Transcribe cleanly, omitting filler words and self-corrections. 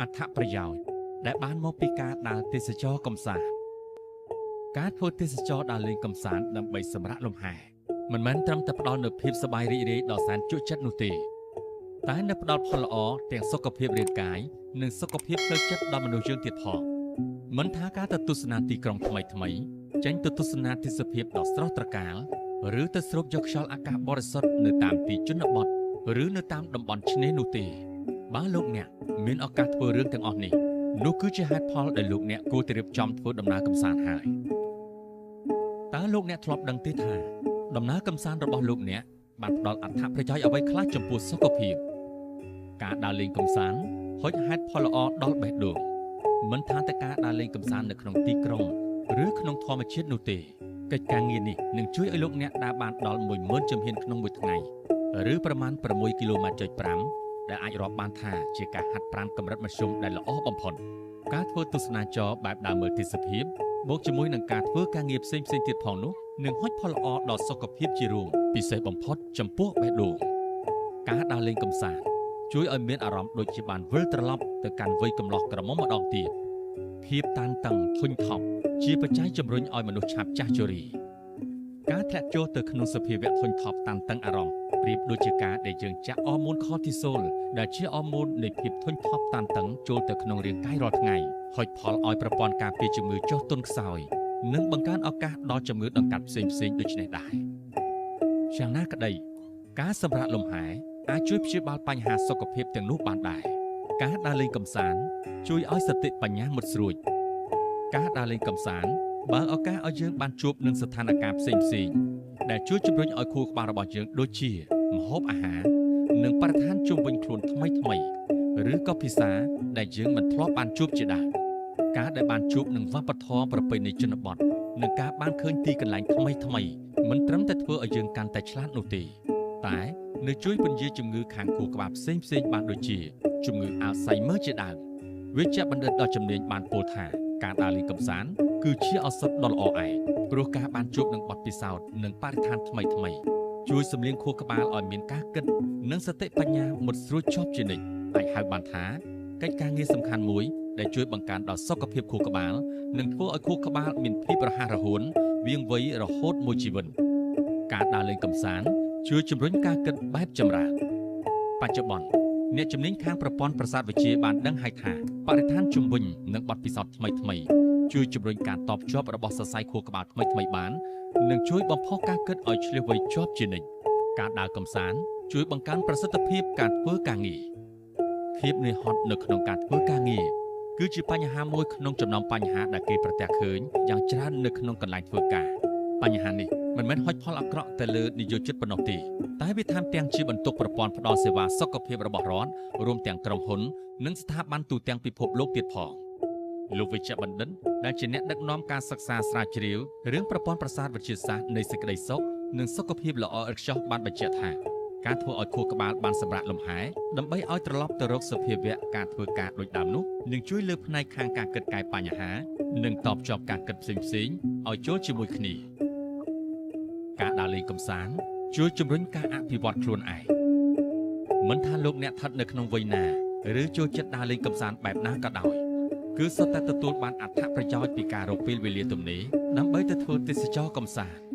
អត្ថប្រយោជន៍ដែលបានមកពីការដើរទេសចរកំសាន្តការធ្វើទេសចរដើរលេងកំសាន្តដើម្បីសម្រាកលំហែមិនមែនត្រឹមតែផ្ដល់នូវភាពសប្បាយរីករាយដល់សែនជក់ចិត្តនោះទេតែនៅផ្ដល់ផលល្អទាំងសុខភាពរាងកាយនិងសុខភាពផ្លូវចិត្តដល់មនុស្សយើងទៀតផងមិនថាការទៅទស្សនាទីក្រុងថ្មីចេញទៅទស្សនាទេសភាពដ៏ស្រស់ត្រកាលឬទៅស្រូបយកខ្យល់អាកាសបរិសុទ្ធនៅតាមទីជនបទឬនៅតាមតំបន់ឆ្នេរនោះទេបើលោកអ្នកមានឱកាសធ្វើរឿងទាំងអស់នេះនោះគឺជាហេតុផលដែលលោកអ្នកគួរតែរៀបចំធ្វើដំណើរកម្សាន្តហើយតើលោកអ្នកធ្លាប់ដឹងទេថាដំណើរកម្សាន្តរបស់លោកអ្នកបានផ្ដល់អត្ថប្រយោជន៍អ្វីខ្លះចំពោះសុខភាពការដើរលេងកម្សាន្តហុចហេតុផលល្អដល់បេះដូងមិនថាតែការដើរលេងកម្សាន្តនៅក្នុងទីក្រុងឬក្នុងធម្មជាតិនោះទេកិច្ចការងារនេះនឹងជួយឲ្យលោកអ្នកដើរបានដល់ 10000 ជំហានក្នុងមួយថ្ងៃឬប្រមាណ 6 គីឡូម៉ែត្រ 5ដែលអាចរាប់បានថាជាការហាត់ប្រាណកម្រិតមធ្យមដែលល្អបំផុតការធ្វើទស្សនាចរបែបដើរមើលទេសភាពបូកជាមួយនឹងការធ្វើការងារផ្សេងៗទៀតផងនោះនឹងហុចផលល្អដល់សុខភាពជារួមពិសេសបំផុតចំពោះបេះដូងការដើរលេងកម្សាន្តជួយឲ្យមានអារម្មណ៍ដូចជាបានវិលត្រឡប់ទៅកាន់វ័យកំឡោះក្រមុំម្ដងទៀតភាពតានតឹងធុញថប់ជាបច្ច័យជំរុញឲ្យមនុស្សឆាប់ចាស់ជរាការធ្លាក់ចូលទៅក្នុងសភាវៈធុញថប់តានតឹងអារម្មណ៍ប្រៀបដូចជាការដែលយើងចាក់អរម៉ូនខតទីសូលដែលជាអរម៉ូននៃភាពធុញថប់តានតឹងចូលទៅក្នុងរាងកាយរាល់ថ្ងៃហុចផលឲ្យប្រព័ន្ធការពារជំងឺចុះទន់ខ្សោយនិងបង្កើនឱកាសដល់ជំងឺដង្កាត់ផ្សេងៗដូចនេះដែរយ៉ាងណាក្តីការសម្រាកលំហែអាចជួយព្យាបាលបញ្ហាសុខភាពទាំងនោះបានដែរការដើរលេងកម្សាន្តជួយឲ្យសតិបញ្ញាមុតស្រួចការដើរលេងកម្សាន្តបើឱកាសឲ្យយើងបានជួបនឹងស្ថានភាពផ្សេងៗដែលជួយជំរុញឲ្យខួរក្បាលរបស់យើងដូចជាម្ហូបអាហារនិងបរិស្ថានជុំវិញខ្លួនថ្មីឬក៏ភាសាដែលយើងមិនធ្លាប់បានជួបជាដើមការដែលបានជួបនឹងវប្បធម៌ប្រពៃណីជនបទនិងការបានឃើញទីកន្លែងថ្មីមិនត្រឹមតែធ្វើឲ្យយើងកាន់តែឆ្លាតនោះទេតែនៅជួយពន្យាជំងឺខាងខួរក្បាលផ្សេងបានដូចជាជំងឺអាល់ហ្សៃមឺជាដើមវេជ្ជបណ្ឌិតដ៏ជំនាញបានពោលថាការដើរលេងកម្សាន្តគឺជាឱសថដ៏ល្អឯកព្រោះការបានជួបនឹងបទពិសោធន៍និងបរិស្ថានថ្មីជួយសម្លៀងខួរក្បាលឲ្យមានការគិតនិងសតិបញ្ញាមុតស្រួចជាប់ជានិច្ចអាចហៅបានថាកិច្ចការងារសំខាន់មួយដែលជួយបង្កើនដល់សុខភាពខួរក្បាលនិងធ្វើឲ្យខួរក្បាលមានភាពរហ័សរហួនវាងវៃរហូតមួយជីវិតការដើរលេងកម្សាន្តជួយជំរុញការគិតបែបចម្រើនបច្ចុប្បន្នអ្នកជំនាញខាងប្រព័ន្ធប្រសាទវិទ្យាបានដឹងហើយថាបរិស្ថានជុំវិញនិងបទពិសោធន៍ថ្មីជួយជំរុញការតបជាប់របស់សរសៃខួរក្បាលថ្មីបាននិងជួយបំផុសការគិតឲ្យឆ្លៀសវៃជាប់ជានិច្ចការដើរកម្សាន្តជួយបង្កើនប្រសិទ្ធភាពការធ្វើការងារភាពនឿយហត់នៅក្នុងការធ្វើការងារគឺជាបញ្ហាមួយក្នុងចំណោមបញ្ហាដែលគេប្រទះឃើញយ៉ាងច្រើននៅក្នុងកន្លែងធ្វើការបញ្ហានេះមិនមែនហុចផលអាក្រក់ទៅលើនិយោជិតប៉ុណ្ណោះទេតែវាថែមទាំងជាបន្ទុកប្រព័ន្ធផ្ដល់សេវាសុខភាពរបស់រដ្ឋរួមទាំងក្រុមហ៊ុននិងស្ថាប័នទូទាំងពិភពលោកទៀតផងលោកវេជ្ជបណ្ឌិតដែលជាអ្នកដឹកនាំការសិក្សាស្រាវជ្រាវរឿងប្រព័ន្ធប្រសាទវិទ្យាសាស្ត្រនៃសេចក្តីសុខនិងសុខភាពល្អឥតខ្ចោះបានបញ្ជាក់ថាការធ្វើឲ្យខួរក្បាលបានសម្រាកលំហែដើម្បីឲ្យត្រឡប់ទៅរកសភាវៈការធ្វើការដូចដើមនោះនឹងជួយលើកផ្នែកខាងការគិតកែបញ្ហានិងតបជាប់ការគិតផ្សេងៗឲ្យចូលជាមួយគ្នាការដើរលេងកម្សាន្តជួយជំរុញការអភិវឌ្ឍខ្លួនឯងមិនថាលោកអ្នកស្ថិតនៅក្នុងវ័យណាឬចូលចិត្តដើរលេងកម្សាន្តបែបណាក៏ដោយគឺសុទ្ធតែទទួលបានអត្ថប្រយោជន៍ពីការរកពេលវេលាទំនេរដើម្បីទៅធ្វើទេសចរណ៍កម្សាន្ត